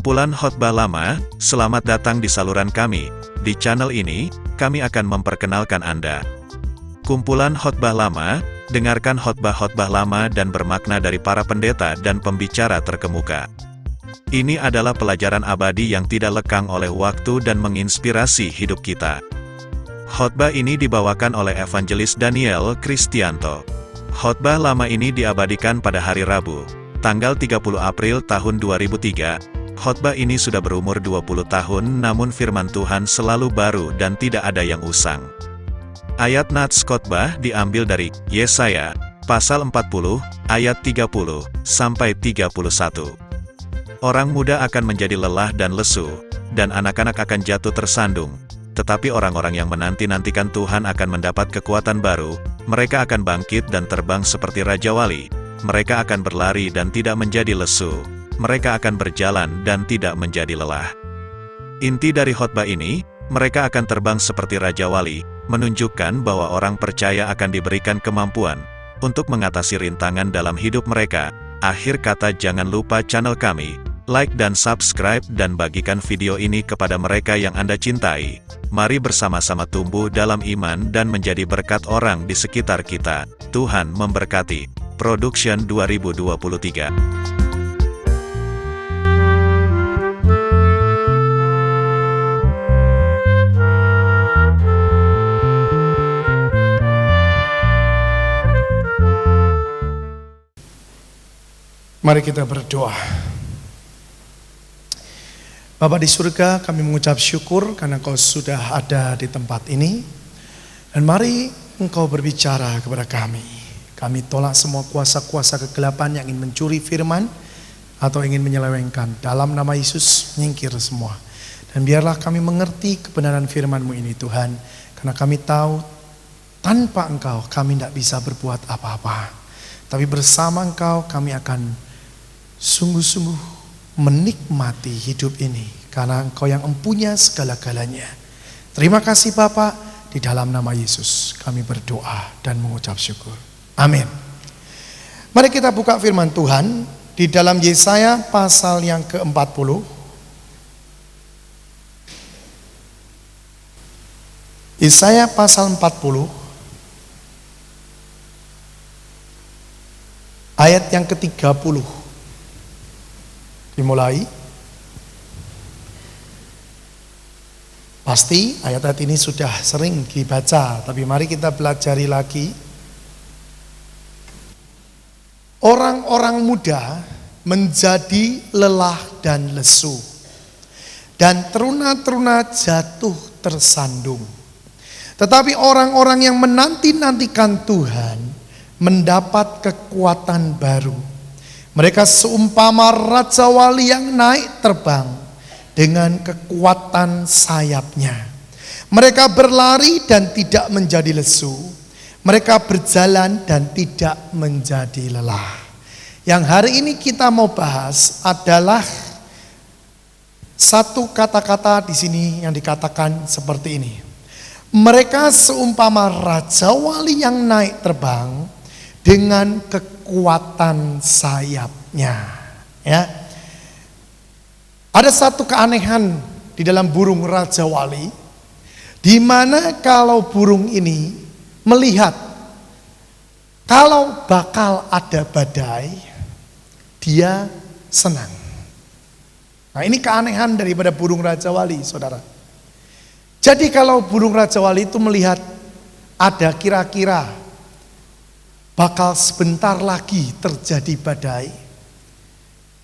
Kumpulan khotbah lama, selamat datang di saluran kami. Di channel ini, kami akan memperkenalkan Anda. Kumpulan khotbah lama, dengarkan khotbah-khotbah lama dan bermakna dari para pendeta dan pembicara terkemuka. Ini adalah pelajaran abadi yang tidak lekang oleh waktu dan menginspirasi hidup kita. Khotbah ini dibawakan oleh Evangelis Daniel Kristianto. Khotbah lama ini diabadikan pada hari Rabu, tanggal 30 April tahun 2003. Khotbah ini sudah berumur 20 tahun namun firman Tuhan selalu baru dan tidak ada yang usang. Ayat nats khotbah diambil dari Yesaya, pasal 40, ayat 30, sampai 31. Orang muda akan menjadi lelah dan lesu, dan anak-anak akan jatuh tersandung. Tetapi orang-orang yang menanti-nantikan Tuhan akan mendapat kekuatan baru, mereka akan bangkit dan terbang seperti Raja Wali. Mereka akan berlari dan tidak menjadi lesu. Mereka akan berjalan dan tidak menjadi lelah. Inti dari khotbah ini, mereka akan terbang seperti Raja Wali, menunjukkan bahwa orang percaya akan diberikan kemampuan untuk mengatasi rintangan dalam hidup mereka. Akhir kata, jangan lupa channel kami, like dan subscribe dan bagikan video ini kepada mereka yang Anda cintai. Mari bersama-sama tumbuh dalam iman dan menjadi berkat orang di sekitar kita. Tuhan memberkati. Production 2023. Mari kita berdoa. Bapa di surga, kami mengucap syukur karena Engkau sudah ada di tempat ini. Dan mari Engkau berbicara kepada kami. Kami tolak semua kuasa-kuasa kegelapan yang ingin mencuri firman atau ingin menyelewengkan. Dalam nama Yesus, nyingkir semua. Dan biarlah kami mengerti kebenaran firman-Mu ini Tuhan. Karena kami tahu tanpa Engkau kami tidak bisa berbuat apa-apa. Tapi bersama Engkau kami akan sungguh-sungguh menikmati hidup ini karena Engkau yang empunya segala-galanya. Terima kasih Bapa, di dalam nama Yesus kami berdoa dan mengucap syukur. Amin. Mari kita buka firman Tuhan di dalam Yesaya pasal yang ke-40. Yesaya pasal 40 ayat yang ke-30. Dimulai. Pasti ayat-ayat ini sudah sering dibaca, tapi mari kita pelajari lagi. Orang-orang muda menjadi lelah dan lesu, dan teruna-teruna jatuh tersandung. Tetapi orang-orang yang menanti-nantikan Tuhan mendapat kekuatan baru. Mereka seumpama Raja Wali yang naik terbang dengan kekuatan sayapnya. Mereka berlari dan tidak menjadi lesu. Mereka berjalan dan tidak menjadi lelah. Yang hari ini kita mau bahas adalah satu kata-kata di sini yang dikatakan seperti ini. Mereka seumpama Raja Wali yang naik terbang dengan kekuatan sayapnya. Ya. Ada satu keanehan di dalam burung Raja Wali, di mana kalau burung ini melihat kalau bakal ada badai, dia senang. Nah, ini keanehan daripada burung Raja Wali, saudara. Jadi kalau burung Raja Wali itu melihat ada kira-kira bakal sebentar lagi terjadi badai,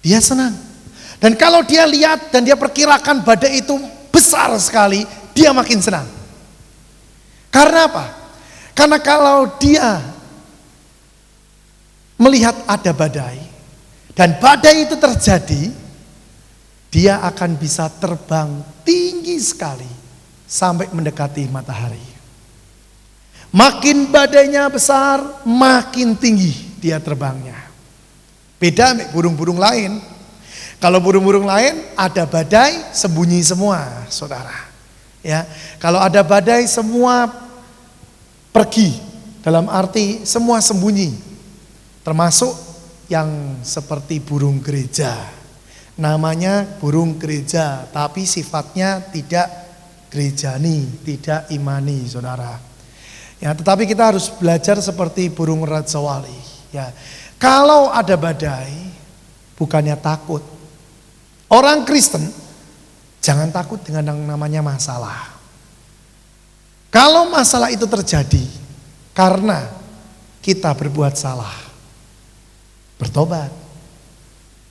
dia senang. Dan kalau dia lihat dan dia perkirakan badai itu besar sekali, dia makin senang. Karena apa? Karena kalau dia melihat ada badai dan badai itu terjadi, dia akan bisa terbang tinggi sekali sampai mendekati matahari. Makin badainya besar, makin tinggi dia terbangnya. Beda dengan burung-burung lain. Kalau burung-burung lain ada badai sembunyi semua, saudara. Ya, kalau ada badai semua pergi, dalam arti semua sembunyi. Termasuk yang seperti burung gereja. Namanya burung gereja, tapi sifatnya tidak gerejani, tidak imani, saudara. Ya, tetapi kita harus belajar seperti burung rajawali. Ya, kalau ada badai, bukannya takut. Orang Kristen jangan takut dengan yang namanya masalah. Kalau masalah itu terjadi karena kita berbuat salah, bertobat.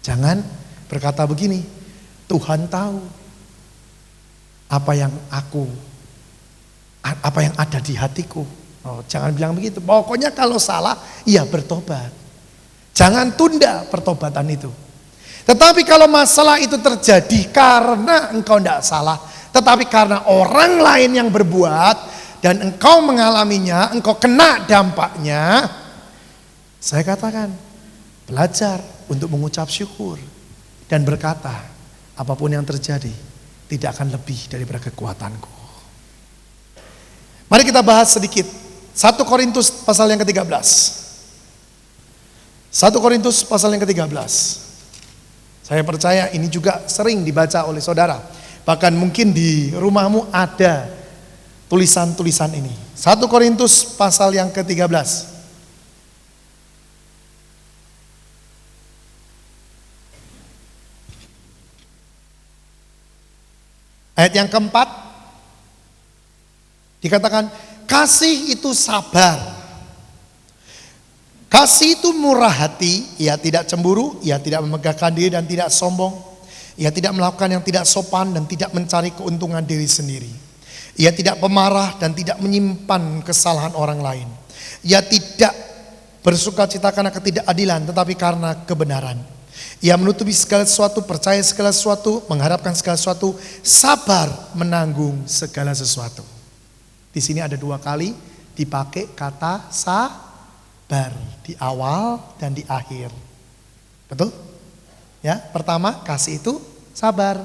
Jangan berkata begini, Tuhan tahu apa yang ada di hatiku. Oh, jangan bilang begitu. Pokoknya kalau salah, ya bertobat. Jangan tunda pertobatan itu. Tetapi kalau masalah itu terjadi karena engkau tidak salah, tetapi karena orang lain yang berbuat dan engkau mengalaminya, engkau kena dampaknya, saya katakan, belajar untuk mengucap syukur dan berkata, apapun yang terjadi tidak akan lebih daripada kekuatanku. Mari kita bahas sedikit 1 Korintus pasal yang ke-13. 1 Korintus pasal yang ke-13. Saya percaya ini juga sering dibaca oleh saudara. Bahkan mungkin di rumahmu ada tulisan-tulisan ini. 1 Korintus pasal yang ke-13. Ayat yang keempat dikatakan, kasih itu sabar. Kasih itu murah hati, ia tidak cemburu, ia tidak memegahkan diri dan tidak sombong. Ia tidak melakukan yang tidak sopan dan tidak mencari keuntungan diri sendiri. Ia tidak pemarah dan tidak menyimpan kesalahan orang lain. Ia tidak bersukacita karena ketidakadilan, tetapi karena kebenaran. Ia menutupi segala sesuatu, percaya segala sesuatu, mengharapkan segala sesuatu, sabar menanggung segala sesuatu. Di sini ada 2 kali dipakai kata sabar, di awal dan di akhir. Betul? Ya, pertama kasih itu sabar.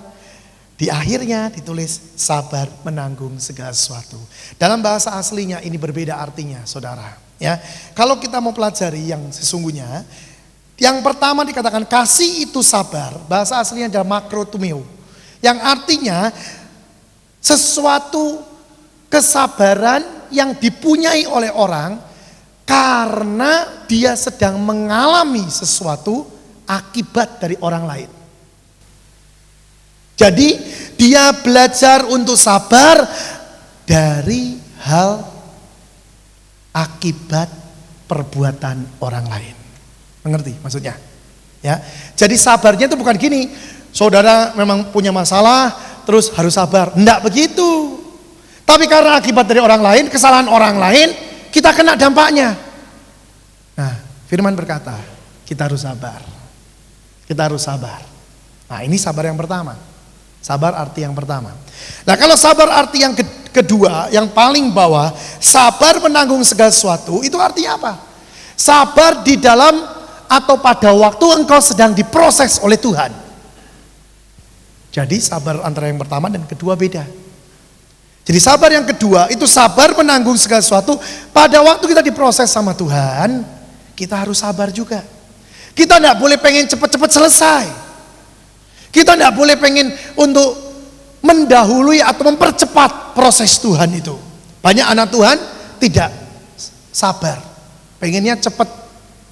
Di akhirnya ditulis sabar menanggung segala sesuatu. Dalam bahasa aslinya ini berbeda artinya, saudara. Ya, kalau kita mau pelajari yang sesungguhnya, yang pertama dikatakan kasih itu sabar. Bahasa aslinya adalah makrotumeo, yang artinya sesuatu kesabaran yang dipunyai oleh orang karena dia sedang mengalami sesuatu akibat dari orang lain. Jadi dia belajar untuk sabar dari hal akibat perbuatan orang lain. Mengerti maksudnya? Ya. Jadi sabarnya itu bukan gini, saudara memang punya masalah terus harus sabar. Enggak begitu. Tapi karena akibat dari orang lain, kesalahan orang lain, kita kena dampaknya. Nah, firman berkata, kita harus sabar. Kita harus sabar. Nah, ini sabar yang pertama. Sabar arti yang pertama. Nah, kalau sabar arti yang kedua, yang paling bawah, sabar menanggung segala sesuatu, itu artinya apa? Sabar di dalam atau pada waktu engkau sedang diproses oleh Tuhan. Jadi sabar antara yang pertama dan kedua beda. Jadi sabar yang kedua itu sabar menanggung segala sesuatu. Pada waktu kita diproses sama Tuhan, kita harus sabar juga. Kita tidak boleh pengen cepat-cepat selesai. Kita tidak boleh pengen untuk mendahului atau mempercepat proses Tuhan itu. Banyak anak Tuhan tidak sabar, pengennya cepat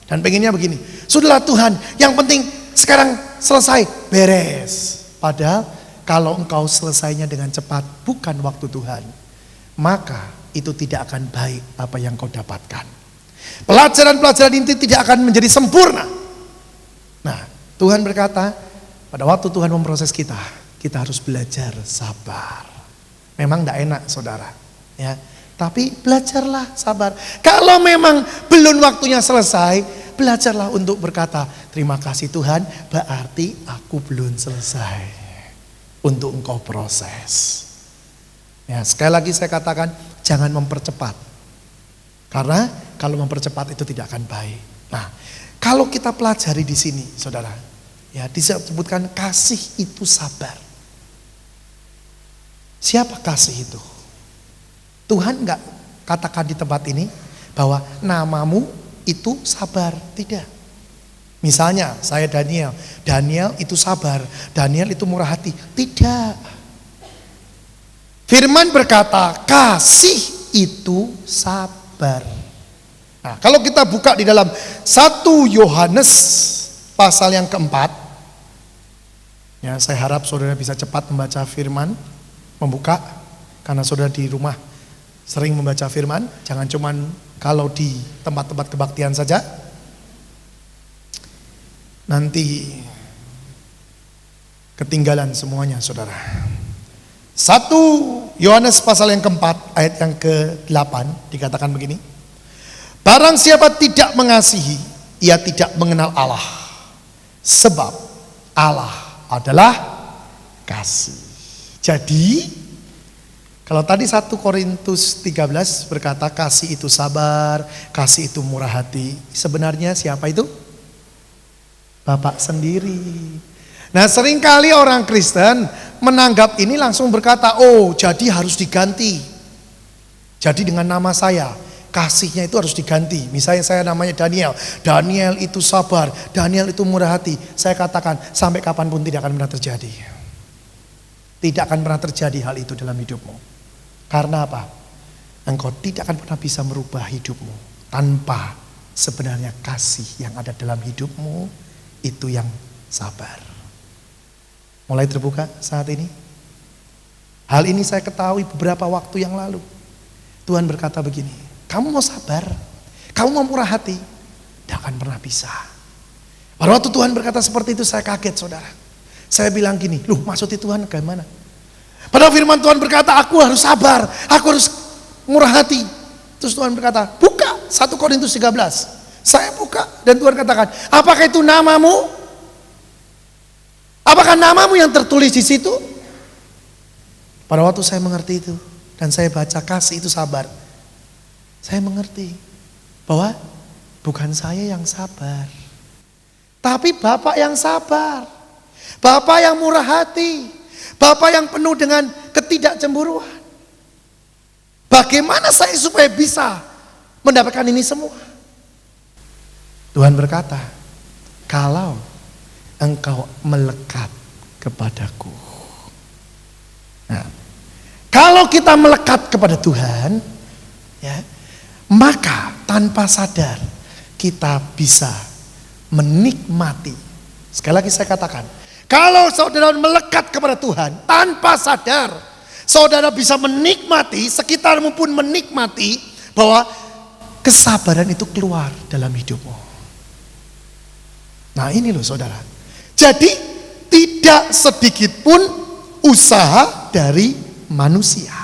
dan pengennya begini. Sudahlah Tuhan, yang penting sekarang selesai, beres. Padahal kalau engkau selesainya dengan cepat, bukan waktu Tuhan, maka itu tidak akan baik apa yang kau dapatkan. Pelajaran-pelajaran inti tidak akan menjadi sempurna. Nah, Tuhan berkata, pada waktu Tuhan memproses kita, kita harus belajar sabar. Memang tidak enak, saudara. Ya, tapi belajarlah sabar. Kalau memang belum waktunya selesai, belajarlah untuk berkata, terima kasih Tuhan, berarti aku belum selesai untuk engkau proses. Ya, sekali lagi saya katakan, jangan mempercepat. Karena kalau mempercepat itu tidak akan baik. Nah, kalau kita pelajari di sini, saudara, ya disebutkan kasih itu sabar. Siapa kasih itu? Tuhan enggak katakan di tempat ini bahwa namamu itu sabar, tidak. Misalnya saya Daniel, Daniel itu sabar, Daniel itu murah hati. Tidak. Firman berkata kasih itu sabar. Nah, kalau kita buka di dalam 1 Yohanes pasal yang keempat, ya saya harap saudara bisa cepat membaca firman, membuka, karena saudara di rumah sering membaca firman, jangan cuman kalau di tempat-tempat kebaktian saja. Nanti ketinggalan semuanya saudara. 1 Yohanes pasal yang keempat ayat yang ke-8 dikatakan begini. Barang siapa tidak mengasihi, ia tidak mengenal Allah. Sebab Allah adalah kasih. Jadi kalau tadi 1 Korintus 13 berkata kasih itu sabar, kasih itu murah hati. Sebenarnya siapa itu? Bapak sendiri. Nah, seringkali orang Kristen menanggap ini langsung berkata, oh jadi harus diganti. Jadi dengan nama saya, kasihnya itu harus diganti. Misalnya saya namanya Daniel, Daniel itu sabar, Daniel itu murah hati. Saya katakan sampai kapanpun tidak akan pernah terjadi. Tidak akan pernah terjadi hal itu dalam hidupmu. Karena apa? Engkau tidak akan pernah bisa merubah hidupmu tanpa sebenarnya kasih yang ada dalam hidupmu itu yang sabar. Mulai terbuka saat ini. Hal ini saya ketahui beberapa waktu yang lalu. Tuhan berkata begini, kamu mau sabar, kamu mau murah hati, tidak akan pernah bisa. Pada waktu Tuhan berkata seperti itu saya kaget saudara. Saya bilang gini, loh maksudnya Tuhan bagaimana? Padahal firman Tuhan berkata aku harus sabar, aku harus murah hati. Terus Tuhan berkata, buka 1 Korintus 13. Saya buka dan Tuhan katakan, apakah itu namamu? Apakah namamu yang tertulis di situ? Pada waktu saya mengerti itu dan saya baca kasih itu sabar, saya mengerti bahwa bukan saya yang sabar, tapi Bapak yang sabar, Bapak yang murah hati, Bapak yang penuh dengan ketidakcemburuan. Bagaimana saya supaya bisa mendapatkan ini semua? Tuhan berkata, kalau engkau melekat kepadaku. Nah, kalau kita melekat kepada Tuhan, ya, maka tanpa sadar kita bisa menikmati. Sekali lagi saya katakan, kalau saudara melekat kepada Tuhan tanpa sadar, saudara bisa menikmati, sekitarmu pun menikmati bahwa kesabaran itu keluar dalam hidupmu. Nah ini loh saudara. Jadi tidak sedikit pun usaha dari manusia.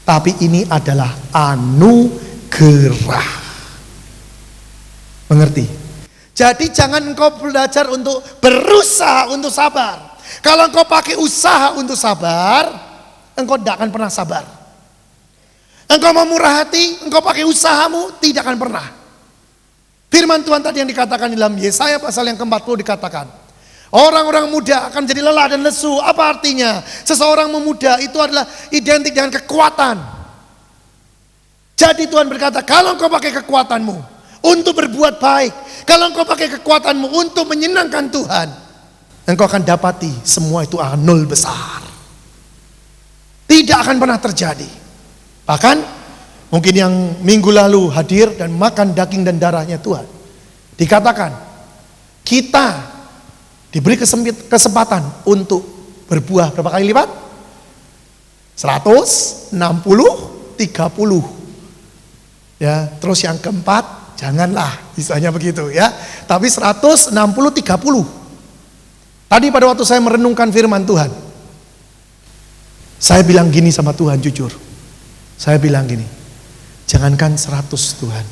Tapi ini adalah anugerah. Mengerti? Jadi jangan engkau belajar untuk berusaha untuk sabar. Kalau engkau pakai usaha untuk sabar, engkau tidak akan pernah sabar. Engkau mau murah hati, engkau pakai usahamu, tidak akan pernah. Firman Tuhan tadi yang dikatakan dalam Yesaya pasal yang ke-40 dikatakan, orang-orang muda akan jadi lelah dan lesu. Apa artinya? Seseorang memuda itu adalah identik dengan kekuatan. Jadi Tuhan berkata, kalau engkau pakai kekuatanmu untuk berbuat baik, kalau engkau pakai kekuatanmu untuk menyenangkan Tuhan, engkau akan dapati semua itu akan nol besar. Tidak akan pernah terjadi. Bahkan mungkin yang minggu lalu hadir dan makan daging dan darahnya Tuhan, dikatakan kita diberi kesempatan untuk berbuah berapa kali lipat? 100, 60, 30. Ya, terus yang keempat janganlah, misalnya begitu ya. Tapi 160, 30. Tadi pada waktu saya merenungkan firman Tuhan, saya bilang gini sama Tuhan jujur. Saya bilang gini, jangankan 100 Tuhan,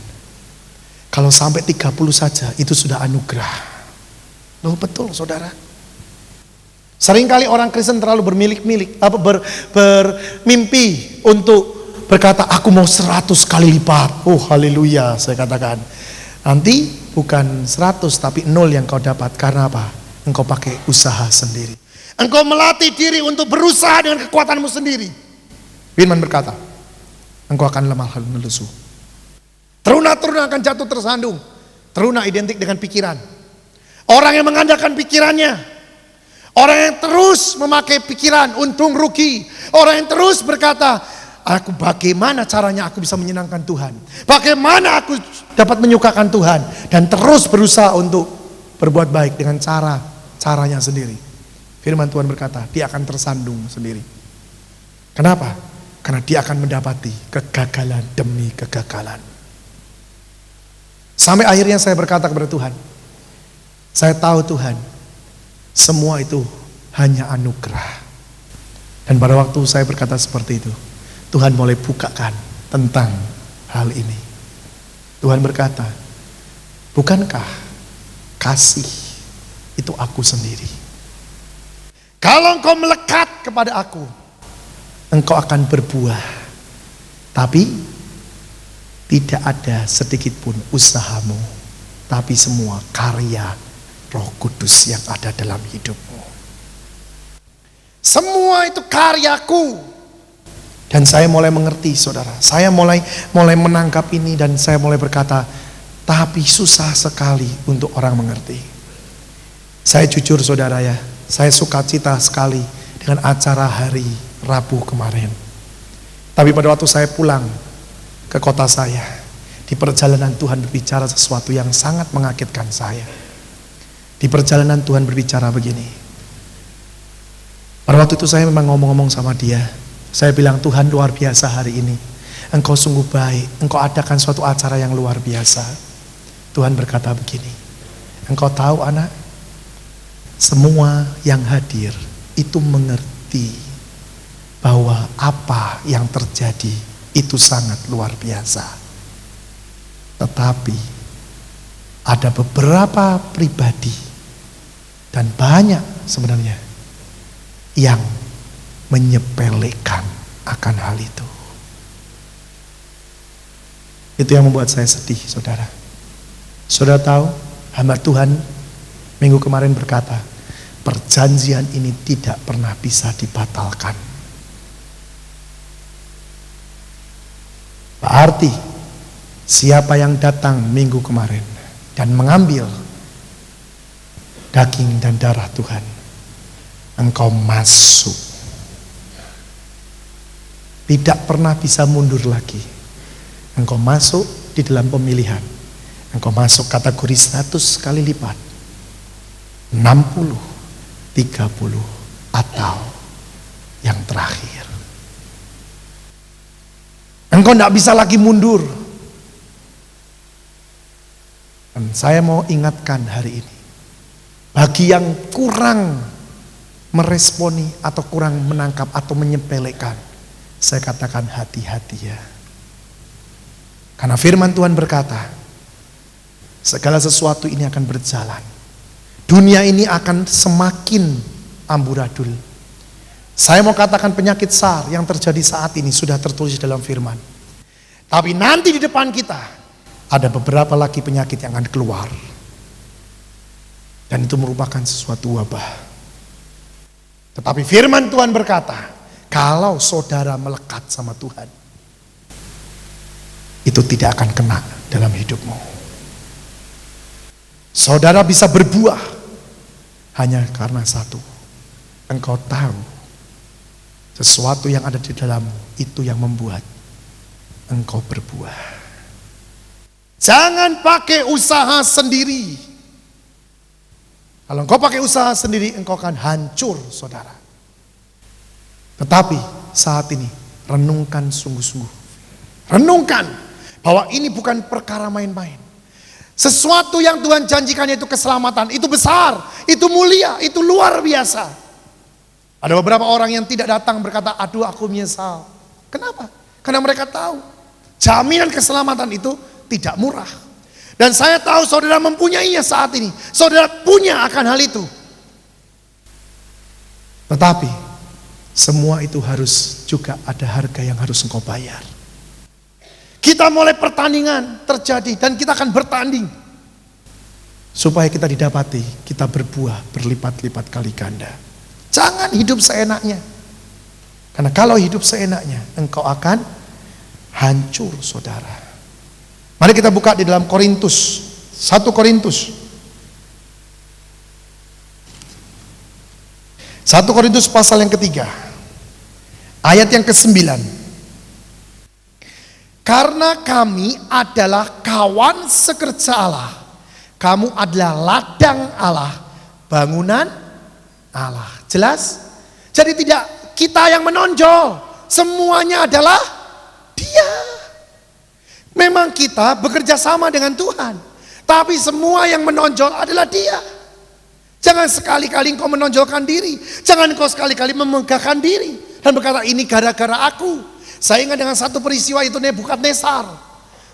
kalau sampai 30 saja itu sudah anugerah. Loh betul saudara. Seringkali orang Kristen terlalu bermimpi untuk berkata aku mau 100 kali lipat. Oh haleluya, saya katakan. Nanti bukan 100 tapi 0 yang kau dapat. Karena apa? Engkau pakai usaha sendiri. Engkau melatih diri untuk berusaha dengan kekuatanmu sendiri. Firman berkata, engkau akan lemah dan lesu. Teruna-teruna akan jatuh tersandung. Teruna identik dengan pikiran. Orang yang mengandalkan pikirannya. Orang yang terus memakai pikiran untung rugi. Orang yang terus berkata, bagaimana caranya aku bisa menyenangkan Tuhan? Bagaimana aku dapat menyukakan Tuhan? Dan terus berusaha untuk berbuat baik dengan caranya sendiri. Firman Tuhan berkata, dia akan tersandung sendiri. Kenapa? Karena dia akan mendapati kegagalan demi kegagalan. Sampai akhirnya saya berkata kepada Tuhan, saya tahu Tuhan, semua itu hanya anugerah. Dan pada waktu saya berkata seperti itu, Tuhan mulai bukakan tentang hal ini. Tuhan berkata, bukankah kasih itu aku sendiri? Kalau engkau melekat kepada aku, engkau akan berbuah. Tapi tidak ada sedikit pun usahamu, tapi semua karya Roh Kudus yang ada dalam hidupmu. Semua itu karyaku. Dan saya mulai mengerti, saudara. Saya mulai menangkap ini dan saya mulai berkata, tapi susah sekali untuk orang mengerti. Saya jujur saudara ya, saya sukacita sekali dengan acara hari Rabu kemarin. Tapi pada waktu saya pulang ke kota saya, di perjalanan Tuhan berbicara sesuatu yang sangat mengagetkan saya. Di perjalanan Tuhan berbicara begini. Pada waktu itu saya memang ngomong-ngomong sama dia. Saya bilang, Tuhan luar biasa hari ini. Engkau sungguh baik. Engkau adakan suatu acara yang luar biasa. Tuhan berkata begini. Engkau tahu anak, semua yang hadir itu mengerti bahwa apa yang terjadi itu sangat luar biasa. Tetapi ada beberapa pribadi dan banyak sebenarnya yang menyepelekan akan hal itu. Itu yang membuat saya sedih, saudara. Saudara tahu, hamba Tuhan minggu kemarin berkata, perjanjian ini tidak pernah bisa dibatalkan. Berarti siapa yang datang minggu kemarin dan mengambil daging dan darah Tuhan, engkau masuk. Tidak pernah bisa mundur lagi. Engkau masuk di dalam pemilihan. Engkau masuk kategori 100 kali lipat, 60, 30, atau yang terakhir. Engkau tidak bisa lagi mundur. Dan saya mau ingatkan hari ini, bagi yang kurang meresponi atau kurang menangkap atau menyepelekan, saya katakan hati-hati ya. Karena firman Tuhan berkata, segala sesuatu ini akan berjalan. Dunia ini akan semakin amburadul. Saya mau katakan penyakit SARS yang terjadi saat ini sudah tertulis dalam firman. Tapi nanti di depan kita ada beberapa lagi penyakit yang akan keluar. Dan itu merupakan sesuatu wabah. Tetapi firman Tuhan berkata, kalau saudara melekat sama Tuhan, itu tidak akan kena dalam hidupmu. Saudara bisa berbuah hanya karena satu. Engkau tahu sesuatu yang ada di dalammu itu yang membuat engkau berbuah. Jangan pakai usaha sendiri. Kalau engkau pakai usaha sendiri, engkau akan hancur, saudara. Tetapi saat ini, renungkan sungguh-sungguh. Renungkan bahwa ini bukan perkara main-main. Sesuatu yang Tuhan janjikan itu keselamatan, itu besar, itu mulia, itu luar biasa. Ada beberapa orang yang tidak datang berkata, aduh aku menyesal. Kenapa? Karena mereka tahu, jaminan keselamatan itu tidak murah. Dan saya tahu saudara mempunyainya saat ini. Saudara punya akan hal itu. Tetapi semua itu harus juga ada harga yang harus engkau bayar. Kita mulai pertandingan terjadi dan kita akan bertanding. Supaya kita didapati, kita berbuah berlipat-lipat kali ganda. Jangan hidup seenaknya. Karena kalau hidup seenaknya, engkau akan hancur, saudara. Mari kita buka di dalam Korintus 1 Korintus. 1 Korintus pasal yang ketiga, ayat yang ke-9. Karena kami adalah kawan sekerja Allah, kamu adalah ladang Allah, bangunan Allah. Jelas? Jadi tidak kita yang menonjol, semuanya adalah Dia. Memang kita bekerja sama dengan Tuhan, tapi semua yang menonjol adalah Dia. Jangan sekali-kali engkau menonjolkan diri, jangan engkau sekali-kali memegahkan diri dan berkata ini gara-gara aku. Saya ingat dengan satu peristiwa itu Nebukadnezar.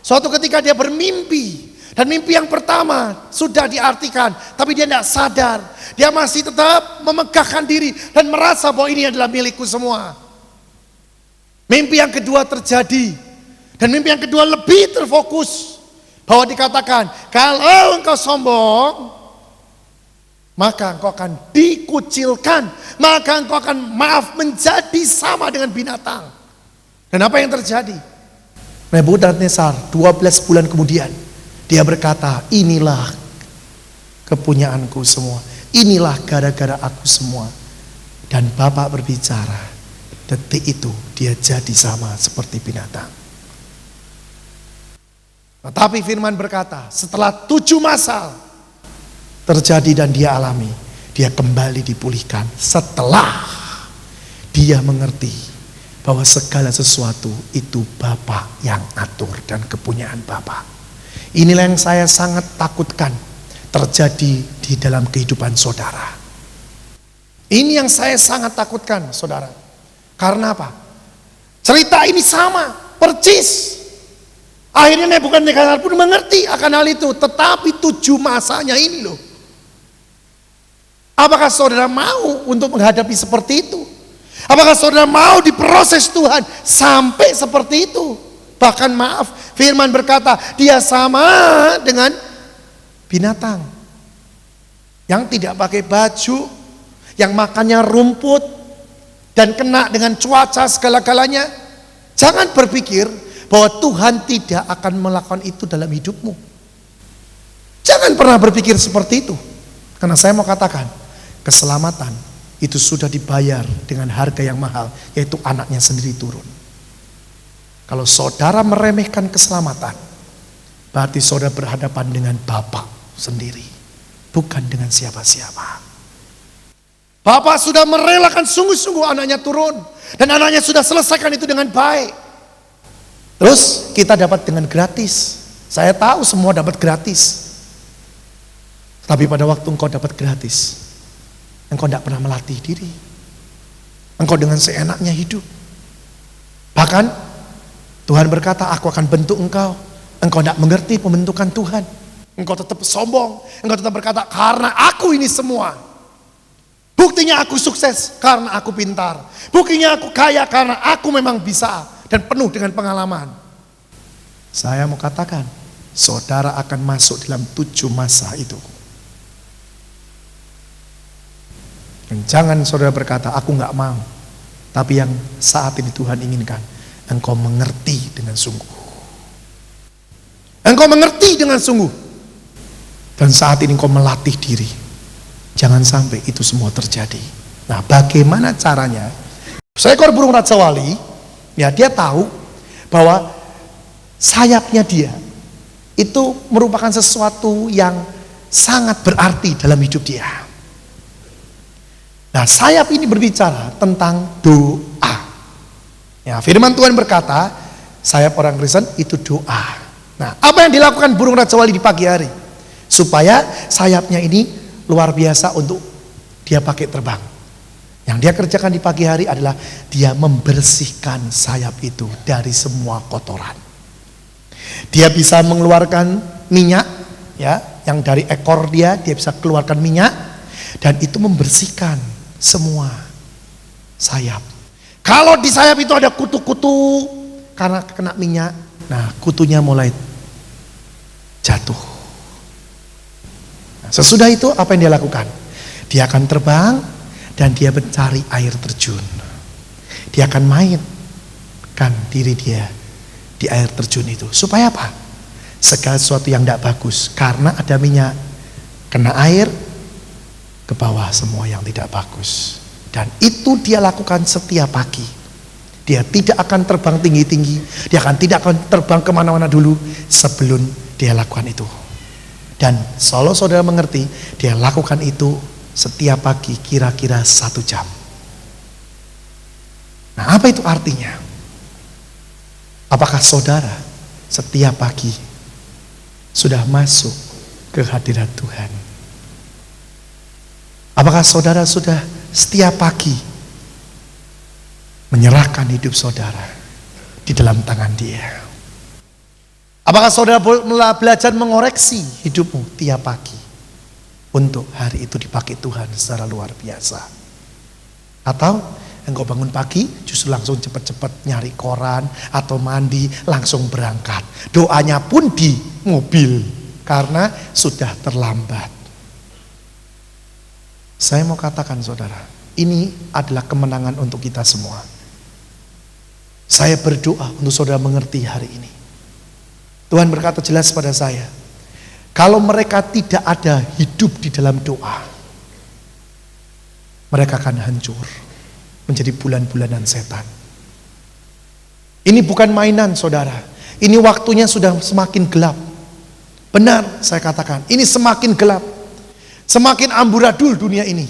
Suatu ketika dia bermimpi, dan mimpi yang pertama sudah diartikan, tapi dia tidak sadar. Dia masih tetap memegahkan diri dan merasa bahwa ini adalah milikku semua. Mimpi yang kedua terjadi, dan mimpi yang kedua lebih terfokus, bahwa dikatakan kalau engkau sombong, maka engkau akan dikucilkan, maka engkau akan menjadi sama dengan binatang. Dan apa yang terjadi? Nebukadnezar 12 bulan kemudian dia berkata, inilah kepunyaanku semua, inilah gara-gara aku semua. Dan Bapak berbicara, detik itu dia jadi sama seperti binatang. Tetapi firman berkata, setelah 7 masal terjadi dan dia alami, dia kembali dipulihkan setelah dia mengerti bahwa segala sesuatu itu Bapa yang atur dan kepunyaan Bapa. Inilah yang saya sangat takutkan terjadi di dalam kehidupan saudara. Ini yang saya sangat takutkan saudara. Karena apa? Cerita ini sama, percis. Akhirnya Nebukadnezar pun mengerti akan hal itu. Tetapi 7 masanya ini loh. Apakah saudara mau untuk menghadapi seperti itu? Apakah saudara mau diproses Tuhan sampai seperti itu? Bahkan maaf, firman berkata dia sama dengan binatang yang tidak pakai baju, yang makannya rumput dan kena dengan cuaca segala-galanya. Jangan berpikir bahwa Tuhan tidak akan melakukan itu dalam hidupmu. Jangan pernah berpikir seperti itu. Karena saya mau katakan, keselamatan itu sudah dibayar dengan harga yang mahal, yaitu anaknya sendiri turun. Kalau saudara meremehkan keselamatan, berarti saudara berhadapan dengan Bapa sendiri, bukan dengan siapa-siapa. Bapa sudah merelakan sungguh-sungguh anaknya turun, dan anaknya sudah selesaikan itu dengan baik. Terus kita dapat dengan gratis. Saya tahu semua dapat gratis. Tapi pada waktu engkau dapat gratis, engkau tidak pernah melatih diri. Engkau dengan seenaknya hidup. Bahkan Tuhan berkata, aku akan bentuk engkau. Engkau tidak mengerti pembentukan Tuhan. Engkau tetap sombong. Engkau tetap berkata, karena aku ini semua. Buktinya aku sukses karena aku pintar. Buktinya aku kaya karena aku memang bisa dan penuh dengan pengalaman. Saya mau katakan, saudara akan masuk dalam 7 masa itu. Dan jangan saudara berkata, aku gak mau. Tapi yang saat ini Tuhan inginkan, engkau mengerti dengan sungguh. Engkau mengerti dengan sungguh. Dan saat ini engkau melatih diri. Jangan sampai itu semua terjadi. Nah, bagaimana caranya? Seekor burung Raja Wali, ya dia tahu bahwa sayapnya dia itu merupakan sesuatu yang sangat berarti dalam hidup dia. Nah, sayap ini berbicara tentang doa. Ya, firman Tuhan berkata, sayap orang Kristen itu doa. Nah, apa yang dilakukan burung Raja Wali di pagi hari? Supaya sayapnya ini luar biasa untuk dia pakai terbang. Yang dia kerjakan di pagi hari adalah dia membersihkan sayap itu dari semua kotoran. Dia bisa mengeluarkan minyak, ya, yang dari ekor dia bisa keluarkan minyak, dan itu membersihkan semua sayap. Kalau di sayap itu ada kutu-kutu karena kena minyak, nah kutunya mulai jatuh. Nah, sesudah itu apa yang dia lakukan? Dia akan terbang dan dia mencari air terjun. Dia akan mainkan diri dia di air terjun itu. Supaya apa? segala sesuatu yang tidak bagus, karena ada minyak, kena air, ke bawah semua yang tidak bagus. Dan itu dia lakukan setiap pagi. Dia tidak akan terbang tinggi-tinggi, dia tidak akan terbang kemana-mana dulu sebelum dia lakukan itu. Dan kalau saudara mengerti, dia lakukan itu setiap pagi kira-kira 1 jam. Nah, apa itu artinya? Apakah saudara setiap pagi sudah masuk ke hadirat Tuhan? Apakah saudara sudah setiap pagi menyerahkan hidup saudara di dalam tangan Dia? Apakah saudara belajar mengoreksi hidupmu tiap pagi untuk hari itu dipakai Tuhan secara luar biasa? Atau engkau bangun pagi justru langsung cepat-cepat nyari koran atau mandi langsung berangkat, doanya pun di mobil karena sudah terlambat. Saya mau katakan saudara, ini adalah kemenangan untuk kita semua. Saya berdoa untuk saudara mengerti hari ini. Tuhan berkata jelas pada saya, kalau mereka tidak ada hidup di dalam doa, mereka akan hancur, menjadi bulan-bulanan setan. Ini bukan mainan saudara, ini waktunya sudah semakin gelap. Benar saya katakan, ini semakin gelap, semakin amburadul dunia ini.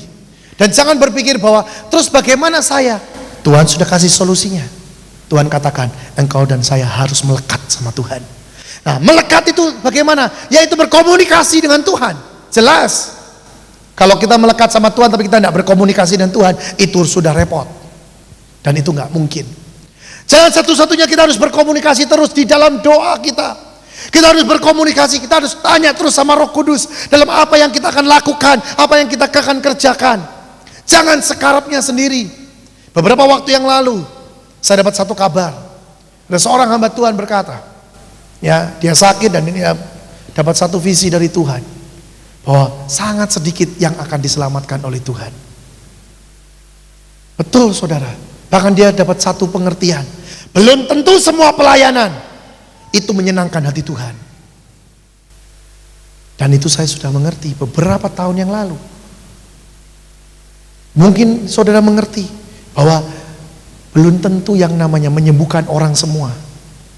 Dan jangan berpikir bahwa terus bagaimana saya, Tuhan sudah kasih solusinya. Tuhan katakan engkau dan saya harus melekat sama Tuhan. Nah, melekat itu bagaimana? Yaitu berkomunikasi dengan Tuhan. Jelas. Kalau kita melekat sama Tuhan tapi kita tidak berkomunikasi dengan Tuhan, itu sudah repot. Dan itu nggak mungkin. Jalan satu-satunya kita harus berkomunikasi terus di dalam doa kita. Kita harus berkomunikasi, kita harus tanya terus sama Roh Kudus dalam apa yang kita akan lakukan, apa yang kita akan kerjakan. Jangan sekarapnya sendiri. Beberapa waktu yang lalu saya dapat satu kabar. Ada seorang hamba Tuhan berkata, ya, dia sakit dan ini dapat satu visi dari Tuhan bahwa sangat sedikit yang akan diselamatkan oleh Tuhan. Betul saudara, bahkan dia dapat satu pengertian, belum tentu semua pelayanan itu menyenangkan hati Tuhan. Dan itu saya sudah mengerti beberapa tahun yang lalu. Mungkin saudara mengerti bahwa belum tentu yang namanya menyembuhkan orang semua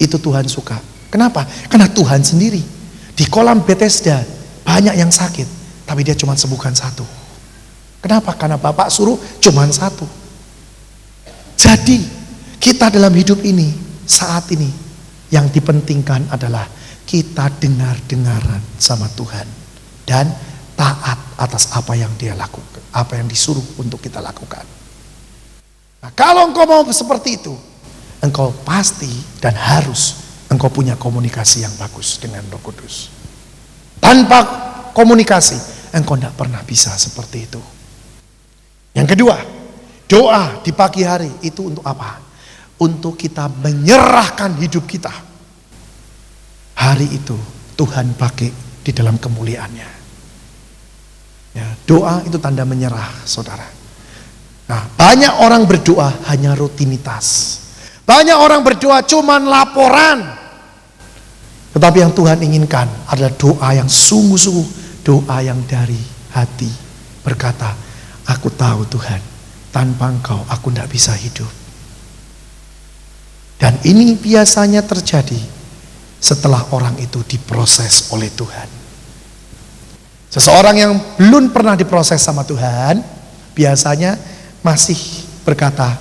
itu Tuhan suka. Kenapa? Karena Tuhan sendiri di kolam Bethesda banyak yang sakit, tapi dia cuma sembuhkan satu. Kenapa? Karena Bapak suruh cuma satu. Jadi kita dalam hidup ini saat ini yang dipentingkan adalah kita dengar-dengaran sama Tuhan dan taat atas apa yang Dia lakukan, apa yang disuruh untuk kita lakukan. Nah, kalau engkau mau seperti itu, engkau pasti dan harus engkau punya komunikasi yang bagus dengan Roh Kudus. Tanpa komunikasi, engkau tidak pernah bisa seperti itu. Yang kedua, doa di pagi hari itu untuk apa? Untuk kita menyerahkan hidup kita. Hari itu Tuhan pakai di dalam kemuliaannya. Ya, doa itu tanda menyerah, saudara. Nah, banyak orang berdoa hanya rutinitas. Banyak orang berdoa cuman laporan. Tetapi yang Tuhan inginkan adalah doa yang sungguh-sungguh, doa yang dari hati. Berkata, aku tahu Tuhan, tanpa Engkau aku tidak bisa hidup. Dan ini biasanya terjadi setelah orang itu diproses oleh Tuhan. Seseorang yang belum pernah diproses sama Tuhan, biasanya masih berkata,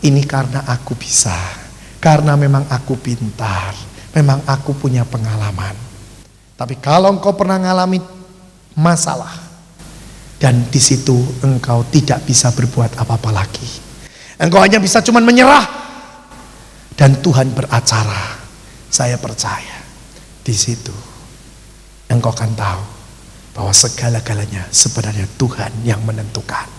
ini karena aku bisa, karena memang aku pintar, memang aku punya pengalaman. Tapi kalau engkau pernah mengalami masalah, dan di situ engkau tidak bisa berbuat apa-apa lagi, engkau hanya bisa cuman menyerah, dan Tuhan beracara, saya percaya di situ engkau akan tahu bahwa segala-galanya sebenarnya Tuhan yang menentukan.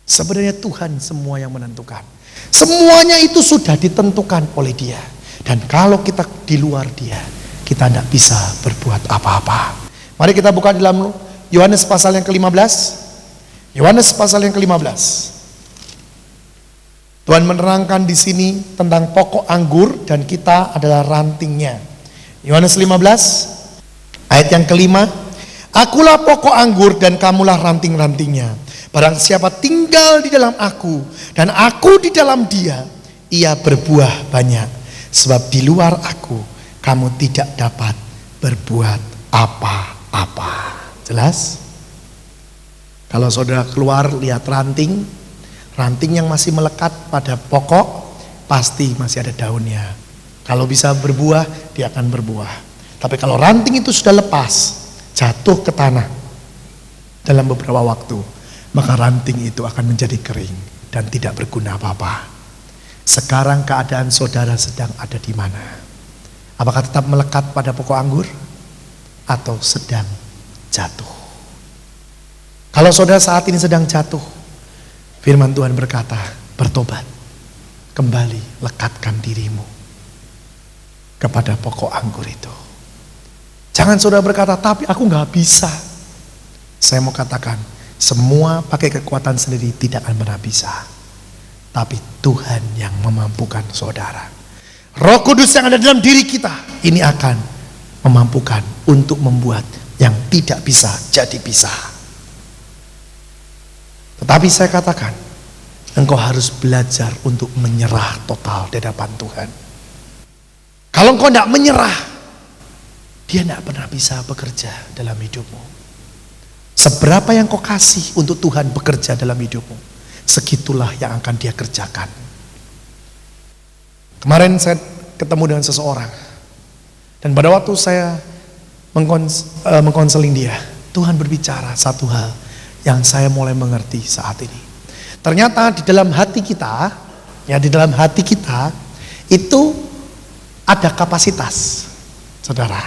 Sebenarnya Tuhan semua yang menentukan. Semuanya itu sudah ditentukan oleh Dia. Dan kalau kita di luar Dia, kita tidak bisa berbuat apa-apa. Mari kita buka dalam Yohanes pasal yang ke-15. Yohanes pasal yang ke-15. Tuhan menerangkan di sini tentang pokok anggur dan kita adalah rantingnya. Yohanes 15 ayat yang kelima, akulah pokok anggur dan kamulah ranting-rantingnya. Barang siapa tinggal di dalam aku dan aku di dalam dia, ia berbuah banyak. Sebab di luar aku kamu tidak dapat berbuat apa-apa. Jelas? Kalau saudara keluar lihat ranting yang masih melekat pada pokok, pasti masih ada daunnya. Kalau bisa berbuah, dia akan berbuah. Tapi kalau ranting itu sudah lepas, jatuh ke tanah dalam beberapa waktu, maka ranting itu akan menjadi kering dan tidak berguna apa-apa. Sekarang keadaan saudara sedang ada di mana? Apakah tetap melekat pada pokok anggur atau sedang jatuh? Kalau saudara saat ini sedang jatuh, firman Tuhan berkata, bertobat, kembali lekatkan dirimu kepada pokok anggur itu. Jangan saudara berkata, tapi aku gak bisa. Saya mau katakan, semua pakai kekuatan sendiri tidak akan pernah bisa. Tapi Tuhan yang memampukan saudara. Roh Kudus yang ada dalam diri kita, ini akan memampukan untuk membuat yang tidak bisa jadi bisa. Tetapi saya katakan, engkau harus belajar untuk menyerah total di hadapan Tuhan. Kalau engkau tidak menyerah, dia tidak pernah bisa bekerja dalam hidupmu. Seberapa yang kau kasih untuk Tuhan bekerja dalam hidupmu, segitulah yang akan dia kerjakan. Kemarin saya ketemu dengan seseorang, dan pada waktu saya mengkonseling dia, Tuhan berbicara satu hal yang saya mulai mengerti saat ini. Ternyata di dalam hati kita, ya di dalam hati kita itu ada kapasitas, saudara.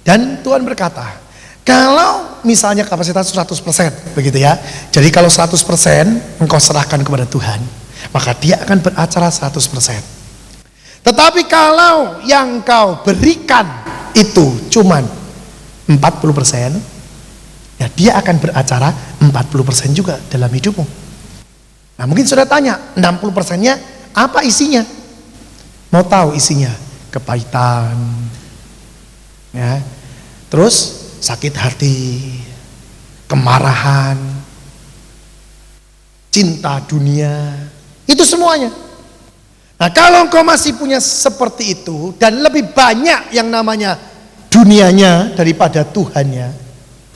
Dan Tuhan berkata, kalau misalnya kapasitas 100%, begitu ya. Jadi kalau 100% engkau serahkan kepada Tuhan, maka dia akan beracara 100%. Tetapi kalau yang kau berikan itu cuman 40%, ya dia akan beracara 40% juga dalam hidupmu. Nah mungkin sudah tanya, 60%-nya apa isinya? Mau tahu isinya? Kepahitan, ya, terus sakit hati, kemarahan, cinta dunia, itu semuanya. Nah kalau engkau masih punya seperti itu dan lebih banyak yang namanya dunianya daripada Tuhannya,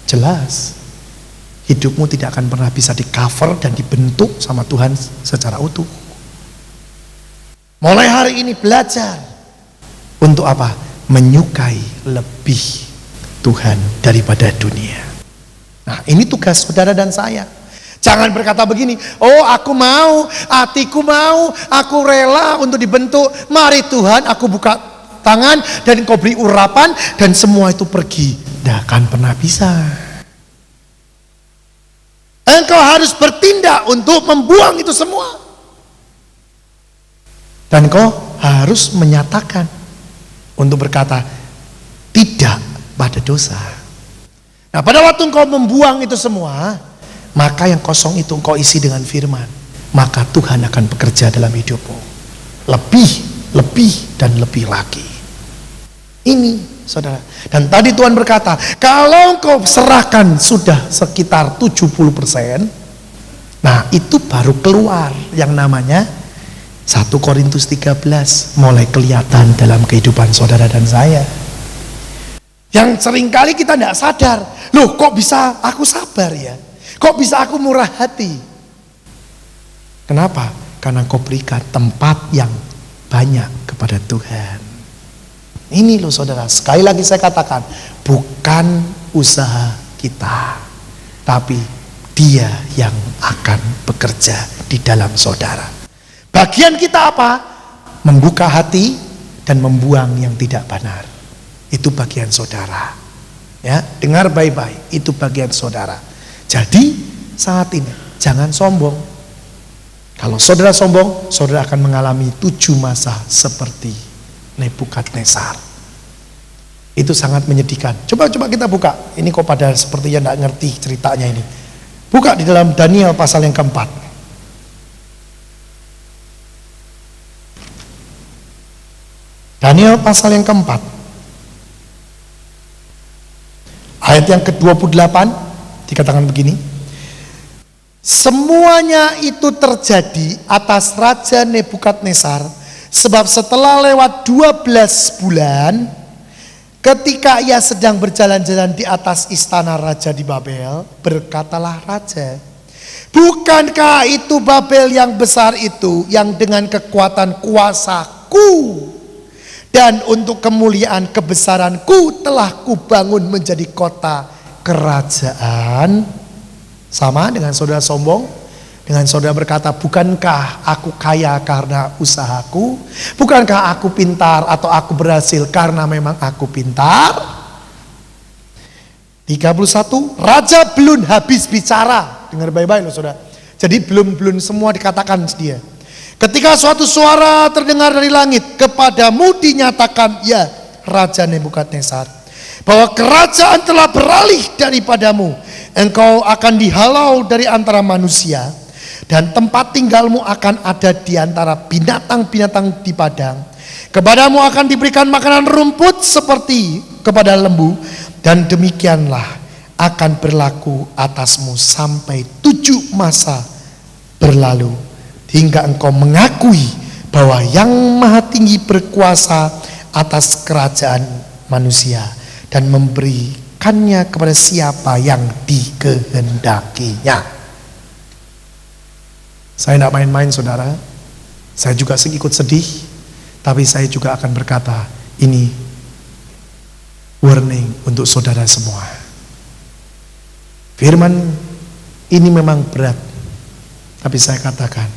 jelas hidupmu tidak akan pernah bisa di cover dan dibentuk sama Tuhan secara utuh. Mulai hari ini belajar untuk apa? Menyukai lebih Tuhan daripada dunia. Nah ini tugas saudara dan saya. Jangan berkata begini, oh aku mau, hatiku mau, aku rela untuk dibentuk. Mari Tuhan, aku buka tangan dan kau beri urapan dan semua itu pergi. Tidak akan pernah bisa. Engkau harus bertindak untuk membuang itu semua. Dan kau harus menyatakan untuk berkata tidak pada dosa. Nah pada waktu engkau membuang itu semua, maka yang kosong itu engkau isi dengan firman, maka Tuhan akan bekerja dalam hidupmu lebih dan lebih lagi. Ini saudara. Dan tadi Tuhan berkata, kalau engkau serahkan sudah sekitar 70%, nah itu baru keluar yang namanya 1 Korintus 13 mulai kelihatan dalam kehidupan saudara dan saya. Yang seringkali kita tidak sadar, loh kok bisa aku sabar ya? Kok bisa aku murah hati? Kenapa? Karena kau berikan tempat yang banyak kepada Tuhan. Ini loh saudara, sekali lagi saya katakan, bukan usaha kita, tapi Dia yang akan bekerja di dalam saudara. Bagian kita apa? Membuka hati dan membuang yang tidak benar. Itu bagian saudara. Ya, dengar baik-baik, itu bagian saudara. Jadi saat ini jangan sombong. Kalau saudara sombong, saudara akan mengalami 7 masa seperti Nebukadnezar. Itu sangat menyedihkan. Coba kita buka. Ini kok pada sepertinya tidak ngerti ceritanya ini. Buka di dalam Daniel pasal yang keempat. Daniel pasal yang keempat, ayat yang ke-28 dikatakan begini. Semuanya itu terjadi atas Raja Nebukadnezar, sebab setelah lewat 12 bulan, ketika ia sedang berjalan-jalan di atas istana raja di Babel, berkatalah raja, bukankah itu Babel yang besar itu, yang dengan kekuatan kuasaku dan untuk kemuliaan kebesaranku telah kubangun menjadi kota kerajaan? Sama dengan saudara sombong, dengan saudara berkata, bukankah aku kaya karena usahaku? Bukankah aku pintar atau aku berhasil karena memang aku pintar? 31, raja belum habis bicara. Dengar baik-baik loh saudara. Jadi belum semua dikatakan dia. Ketika suatu suara terdengar dari langit, kepadamu dinyatakan, ya Raja Nebukadnezar, bahwa kerajaan telah beralih daripadamu. Engkau akan dihalau dari antara manusia, dan tempat tinggalmu akan ada di antara binatang-binatang di padang. Kepadamu akan diberikan makanan rumput seperti kepada lembu, dan demikianlah akan berlaku atasmu sampai 7 masa berlalu, hingga engkau mengakui bahwa yang maha tinggi berkuasa atas kerajaan manusia dan memberikannya kepada siapa yang dikehendakinya. Saya tidak main-main saudara, saya juga ikut sedih, tapi saya juga akan berkata, ini warning untuk saudara semua. Firman ini memang berat, tapi saya katakan,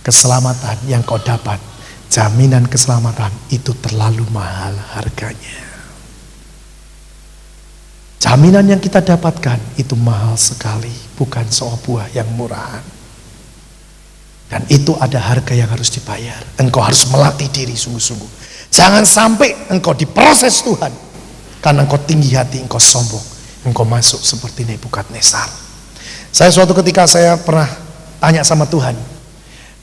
keselamatan yang kau dapat, jaminan keselamatan itu terlalu mahal harganya. Jaminan yang kita dapatkan itu mahal sekali, bukan sebuah yang murahan. Dan itu ada harga yang harus dibayar. Engkau harus melatih diri sungguh-sungguh. Jangan sampai engkau diproses Tuhan karena engkau tinggi hati, engkau sombong, engkau masuk seperti Nebukadnezar. Saya suatu ketika saya pernah tanya sama Tuhan,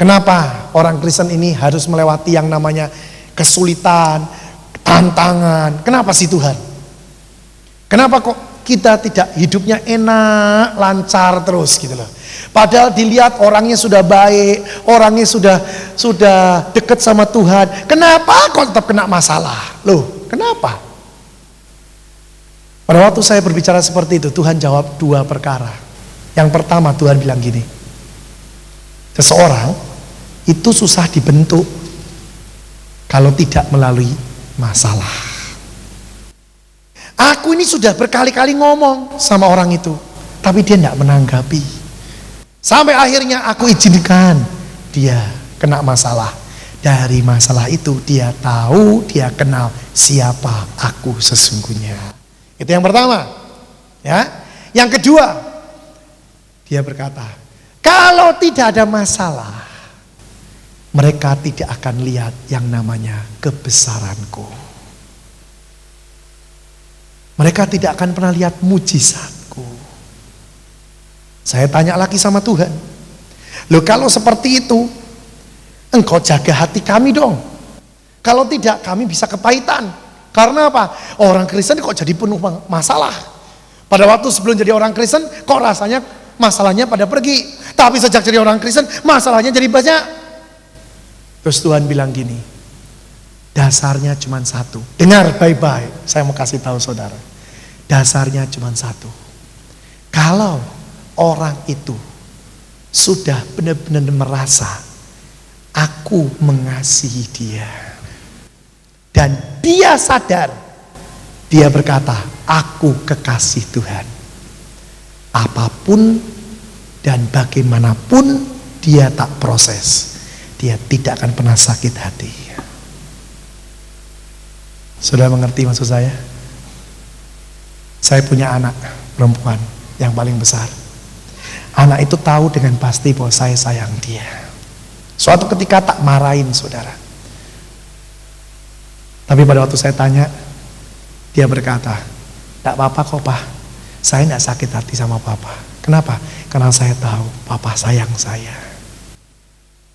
kenapa orang Kristen ini harus melewati yang namanya kesulitan, tantangan? Kenapa sih Tuhan? Kenapa kok kita tidak hidupnya enak, lancar terus gitu loh. Padahal dilihat orangnya sudah baik, orangnya sudah dekat sama Tuhan. Kenapa kok tetap kena masalah? Loh, kenapa? Pada waktu saya berbicara seperti itu, Tuhan jawab 2 perkara. Yang pertama Tuhan bilang gini, seseorang itu susah dibentuk kalau tidak melalui masalah. Aku ini sudah berkali-kali ngomong sama orang itu, tapi dia tidak menanggapi. Sampai akhirnya aku izinkan dia kena masalah. Dari masalah itu dia tahu, dia kenal siapa aku sesungguhnya. Itu yang pertama. Ya. Yang kedua, dia berkata, kalau tidak ada masalah, mereka tidak akan lihat yang namanya kebesaranku. Mereka tidak akan pernah lihat mujizatku. Saya tanya lagi sama Tuhan, loh kalau seperti itu, engkau jaga hati kami dong. Kalau tidak, kami bisa kepahitan. Karena apa? Orang Kristen kok jadi penuh masalah. Pada waktu sebelum jadi orang Kristen, kok rasanya masalahnya pada pergi. Tapi sejak jadi orang Kristen, masalahnya jadi banyak. Terus Tuhan bilang gini, dasarnya cuma satu. Dengar baik-baik, saya mau kasih tahu saudara. Dasarnya cuma satu. Kalau orang itu sudah benar-benar merasa aku mengasihi dia, dan dia sadar, dia berkata, aku kekasih Tuhan. Apapun dan bagaimanapun dia tak proses, dia tidak akan pernah sakit hati. Sudah mengerti maksud saya? Saya punya anak perempuan yang paling besar. Anak itu tahu dengan pasti bahwa saya sayang dia. Suatu ketika tak marahin saudara. Tapi pada waktu saya tanya, dia berkata, tidak apa-apa kok Pak, saya tidak sakit hati sama Papa. Kenapa? Karena saya tahu Papa sayang saya.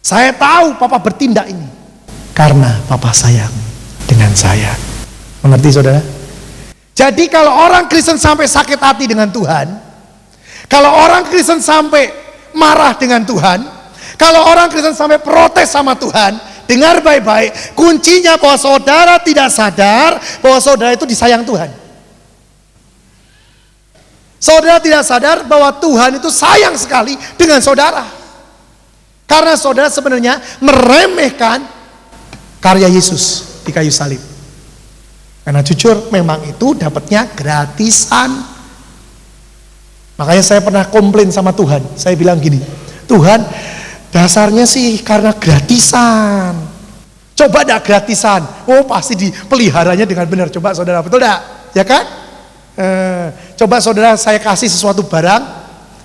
Saya tahu Papa bertindak ini karena Papa sayang dengan dengan saya. Mengerti saudara? Jadi kalau orang Kristen sampai sakit hati dengan Tuhan, kalau orang Kristen sampai marah dengan Tuhan, kalau orang Kristen sampai protes sama Tuhan, dengar baik-baik, kuncinya bahwa saudara tidak sadar bahwa saudara itu disayang Tuhan. Saudara tidak sadar bahwa Tuhan itu sayang sekali dengan saudara. Karena saudara sebenarnya meremehkan karya Yesus di kayu salib. Karena jujur memang itu dapatnya gratisan. Makanya saya pernah komplain sama Tuhan. Saya bilang gini, Tuhan dasarnya sih karena gratisan. Coba dah gratisan. Oh pasti dipeliharanya dengan benar. Coba saudara, betul dah? Ya kan? Coba saudara saya kasih sesuatu barang,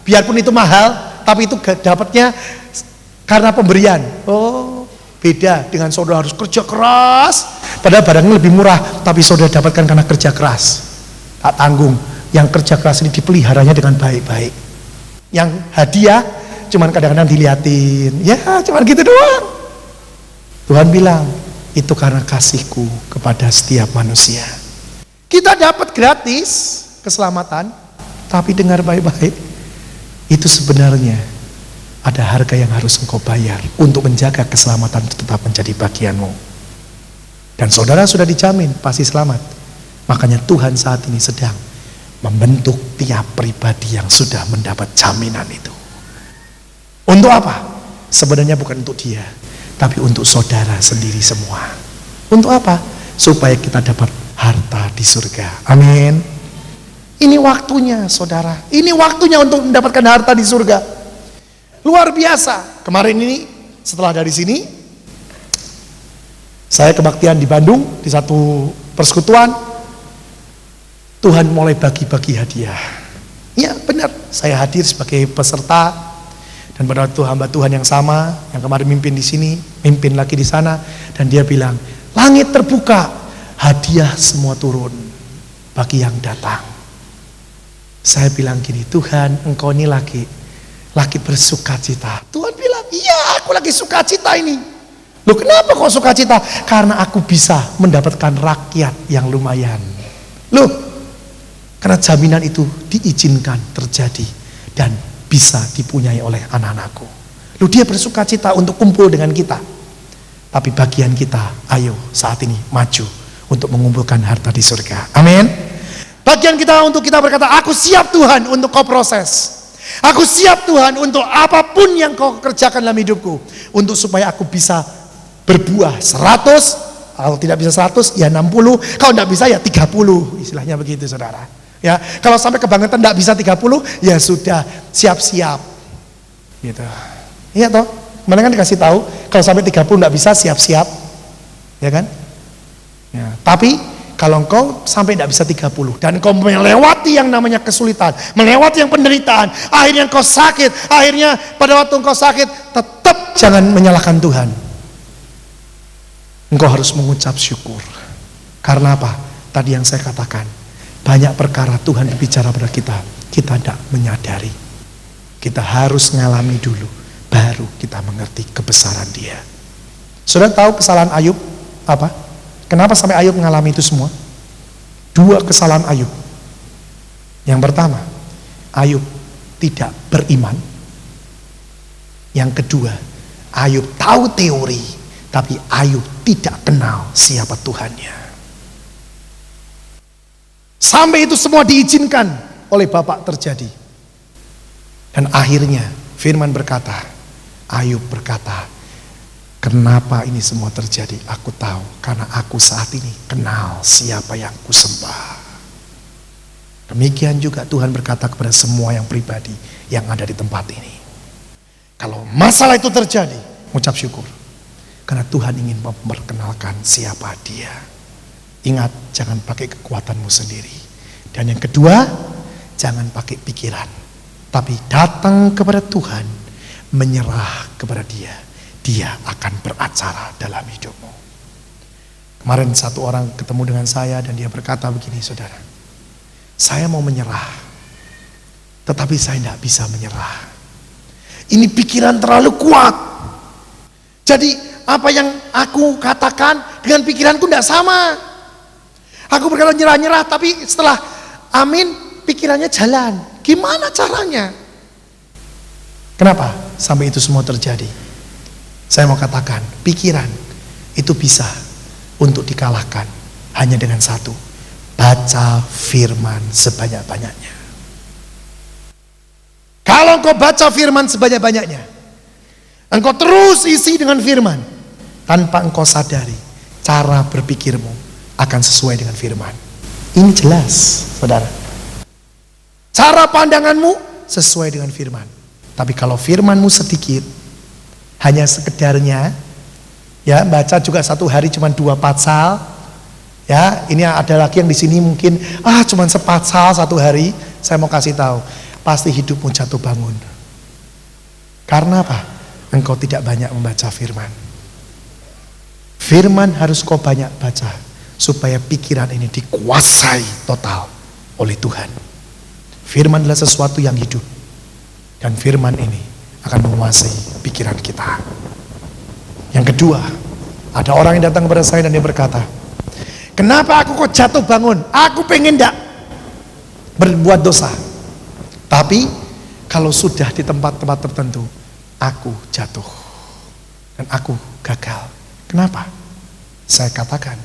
biarpun itu mahal, tapi itu dapatnya karena pemberian. Oh beda dengan saudara harus kerja keras, padahal barangnya lebih murah, tapi saudara dapatkan karena kerja keras. Tak tanggung, yang kerja keras ini dipeliharanya dengan baik-baik. Yang hadiah cuman kadang-kadang diliatin, ya cuman gitu doang. Tuhan bilang, itu karena kasihku kepada setiap manusia. Kita dapat gratis keselamatan, tapi dengar baik-baik, itu sebenarnya ada harga yang harus engkau bayar untuk menjaga keselamatan itu tetap menjadi bagianmu. Dan saudara sudah dijamin pasti selamat. Makanya Tuhan saat ini sedang membentuk tiap pribadi yang sudah mendapat jaminan itu. Untuk apa? Sebenarnya bukan untuk dia, tapi untuk saudara sendiri semua. Untuk apa? Supaya kita dapat harta di surga. Amin. Ini waktunya saudara. Ini waktunya untuk mendapatkan harta di surga. Luar biasa. Kemarin ini setelah dari sini, saya kebaktian di Bandung di satu persekutuan. Tuhan mulai bagi-bagi hadiah. Ya benar, saya hadir sebagai peserta. Dan pada waktu hamba Tuhan yang sama, yang kemarin mimpin di sini, mimpin lagi di sana, dan dia bilang, langit terbuka, hadiah semua turun bagi yang datang. Saya bilang gini, Tuhan engkau ini lagi bersukacita. Tuhan bilang, iya aku lagi sukacita ini. Loh kenapa kok sukacita? Karena aku bisa mendapatkan rakyat yang lumayan. Loh, karena jaminan itu diizinkan terjadi dan bisa dipunyai oleh anak-anakku. Loh dia bersukacita untuk kumpul dengan kita. Tapi bagian kita, ayo saat ini maju untuk mengumpulkan harta di surga. Amin. Bagian kita untuk kita berkata, aku siap Tuhan untuk kau proses. Aku siap Tuhan untuk apapun yang kau kerjakan dalam hidupku. Untuk supaya aku bisa berbuah 100, kalau tidak bisa 100 ya 60, kalau tidak bisa ya 30. Istilahnya begitu saudara. Ya, kalau sampai kebangetan tidak bisa 30, ya sudah siap-siap. Gitu. Iya toh? Kemarin kan dikasih tahu, kalau sampai 30 tidak bisa siap-siap. Ya kan? Ya, tapi kalau engkau sampai tidak bisa 30 dan engkau melewati yang namanya kesulitan, melewati yang penderitaan, akhirnya engkau sakit, akhirnya pada waktu engkau sakit, tetap jangan menyalahkan Tuhan. Engkau harus mengucap syukur. Karena apa? Tadi yang saya katakan, banyak perkara Tuhan berbicara pada kita tidak menyadari. Kita harus ngalami dulu, baru kita mengerti kebesaran Dia. Sudah tahu kesalahan Ayub apa? Kenapa sampai Ayub mengalami itu semua? 2 kesalahan Ayub. Yang pertama, Ayub tidak beriman. Yang kedua, Ayub tahu teori, tapi Ayub tidak kenal siapa Tuhannya. Sampai itu semua diizinkan oleh Bapak terjadi. Dan akhirnya firman berkata, Ayub berkata, kenapa ini semua terjadi? Aku tahu, karena aku saat ini kenal siapa yang kusembah. Demikian juga Tuhan berkata kepada semua yang pribadi yang ada di tempat ini. Kalau masalah itu terjadi, ucap syukur. Karena Tuhan ingin memperkenalkan siapa Dia. Ingat, jangan pakai kekuatanmu sendiri. Dan yang kedua, jangan pakai pikiran. Tapi datang kepada Tuhan, menyerah kepada Dia. Dia akan beracara dalam hidupmu. Kemarin satu orang ketemu dengan saya dan dia berkata begini, saudara. Saya mau menyerah, tetapi saya tidak bisa menyerah. Ini pikiran terlalu kuat. Jadi apa yang aku katakan dengan pikiranku tidak sama. Aku berkata nyerah-nyerah, tapi setelah amin, pikirannya jalan. Gimana caranya? Kenapa sampai itu semua terjadi? Saya mau katakan, pikiran itu bisa untuk dikalahkan hanya dengan satu: baca firman sebanyak-banyaknya. Kalau engkau baca firman sebanyak-banyaknya, engkau terus isi dengan firman, tanpa engkau sadari, cara berpikirmu akan sesuai dengan firman. Ini jelas, saudara. Cara pandanganmu sesuai dengan firman. Tapi kalau firmanmu sedikit, hanya sekedarnya, ya baca juga satu hari cuma 2 pasal, ya ini ada lagi yang di sini mungkin cuma sepasal satu hari. Saya mau kasih tahu, pasti hidupmu jatuh bangun. Karena apa? Engkau tidak banyak membaca firman. Firman harus kau banyak baca, supaya pikiran ini dikuasai total oleh Tuhan. Firman adalah sesuatu yang hidup, dan firman ini akan menguasai pikiran kita. Yang kedua, ada orang yang datang kepada saya dan dia berkata, kenapa aku kok jatuh bangun? Aku pengen enggak berbuat dosa, tapi kalau sudah di tempat-tempat tertentu, aku jatuh dan aku gagal. Kenapa? Saya katakan,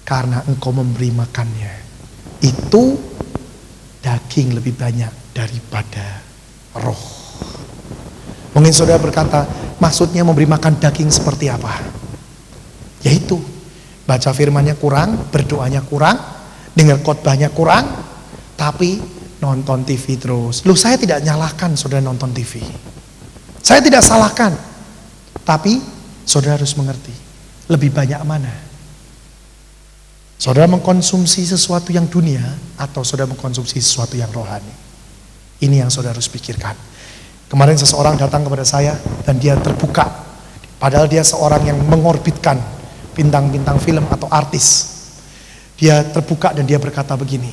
karena engkau memberi makannya itu daging lebih banyak daripada roh. Mungkin saudara berkata, maksudnya memberi makan daging seperti apa? Yaitu baca firmannya kurang, berdoanya kurang, dengar khotbahnya kurang, tapi nonton TV terus. Loh, saya tidak nyalahkan saudara nonton TV, saya tidak salahkan, tapi saudara harus mengerti, lebih banyak mana? Saudara mengkonsumsi sesuatu yang dunia atau saudara mengkonsumsi sesuatu yang rohani? Ini yang saudara harus pikirkan. Kemarin seseorang datang kepada saya dan dia terbuka, padahal dia seorang yang mengorbitkan bintang-bintang film atau artis. Dia terbuka dan dia berkata begini,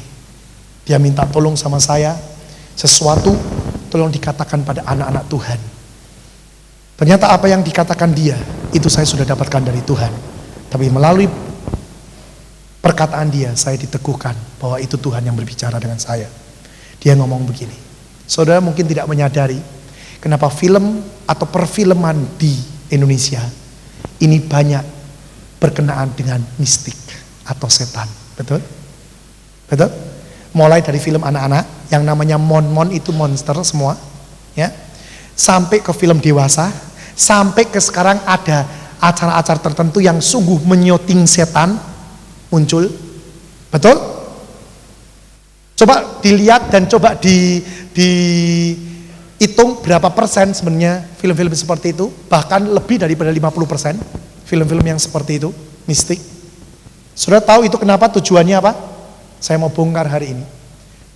dia minta tolong sama saya, sesuatu tolong dikatakan pada anak-anak Tuhan. Ternyata apa yang dikatakan dia, itu saya sudah dapatkan dari Tuhan. Tapi melalui perkataan dia, saya diteguhkan bahwa itu Tuhan yang berbicara dengan saya. Dia ngomong begini, saudara mungkin tidak menyadari kenapa film atau perfilman di Indonesia ini banyak berkenaan dengan mistik atau setan. Betul? Betul? Mulai dari film anak-anak yang namanya Mon itu monster semua, ya, sampai ke film dewasa, sampai ke sekarang ada acara-acara tertentu yang sungguh menyoting setan muncul. Betul? Coba dilihat dan coba dihitung berapa persen sebenarnya film-film seperti itu. Bahkan lebih daripada 50% film-film yang seperti itu mistik. Sudah tahu itu kenapa, tujuannya apa? Saya mau bongkar hari ini.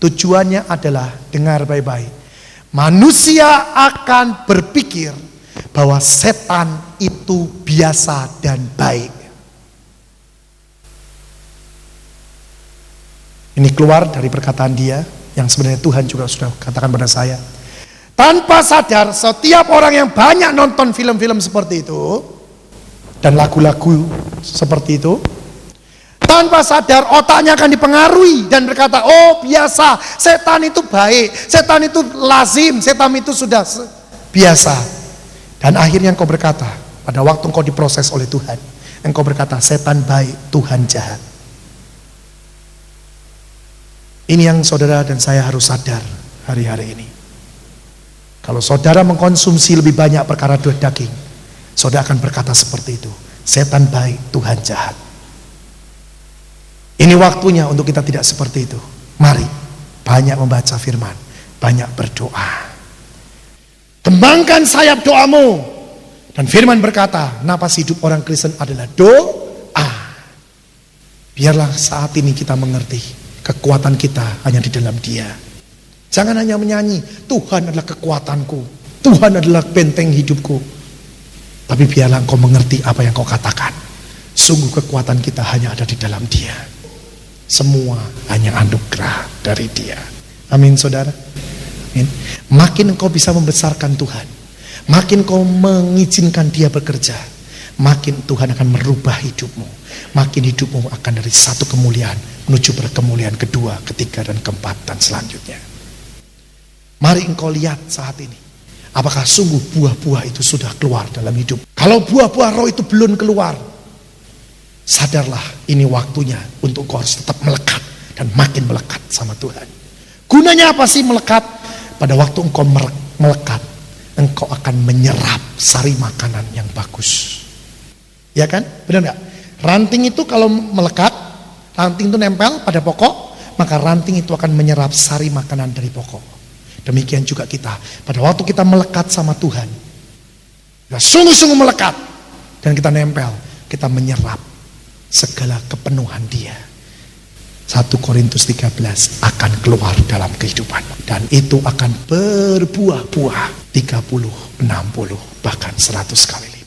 Tujuannya adalah, dengar baik-baik, manusia akan berpikir bahwa setan itu biasa dan baik. Ini keluar dari perkataan dia yang sebenarnya Tuhan juga sudah katakan pada saya. Tanpa sadar, setiap orang yang banyak nonton film-film seperti itu dan lagu-lagu seperti itu, tanpa sadar otaknya akan dipengaruhi dan berkata, oh biasa, setan itu baik, setan itu lazim, setan itu sudah biasa. Dan akhirnya engkau berkata, pada waktu engkau diproses oleh Tuhan, engkau berkata, setan baik, Tuhan jahat. Ini yang saudara dan saya harus sadar hari-hari ini. Kalau saudara mengkonsumsi lebih banyak perkara daging, saudara akan berkata seperti itu, setan baik, Tuhan jahat. Ini waktunya untuk kita tidak seperti itu. Mari banyak membaca firman, banyak berdoa. Kembangkan sayap doamu. Dan firman berkata, napas hidup orang Kristen adalah doa. Biarlah saat ini kita mengerti, kekuatan kita hanya di dalam Dia. Jangan hanya menyanyi, Tuhan adalah kekuatanku, Tuhan adalah benteng hidupku. Tapi biarlah engkau mengerti apa yang kau katakan. Sungguh kekuatan kita hanya ada di dalam Dia. Semua hanya anugerah dari Dia. Amin saudara. Amin. Makin engkau bisa membesarkan Tuhan, makin kau mengizinkan Dia bekerja, makin Tuhan akan merubah hidupmu. Makin hidupmu akan dari satu kemuliaan menuju berkemuliaan kedua, ketiga, dan keempat, dan selanjutnya. Mari engkau lihat saat ini, apakah sungguh buah-buah itu sudah keluar dalam hidup. Kalau buah-buah roh itu belum keluar, sadarlah ini waktunya untuk engkau harus tetap melekat dan makin melekat sama Tuhan. Gunanya apa sih melekat? Pada waktu engkau melekat, engkau akan menyerap sari makanan yang bagus. Ya kan? Benar nggak? Ranting itu kalau melekat, ranting itu nempel pada pokok, maka ranting itu akan menyerap sari makanan dari pokok. Demikian juga kita. Pada waktu kita melekat sama Tuhan, kita sungguh-sungguh melekat, dan kita nempel, kita menyerap segala kepenuhan Dia. 1 Korintus 13 akan keluar dalam kehidupan, dan itu akan berbuah-buah 30, 60, bahkan 100 kali lipat.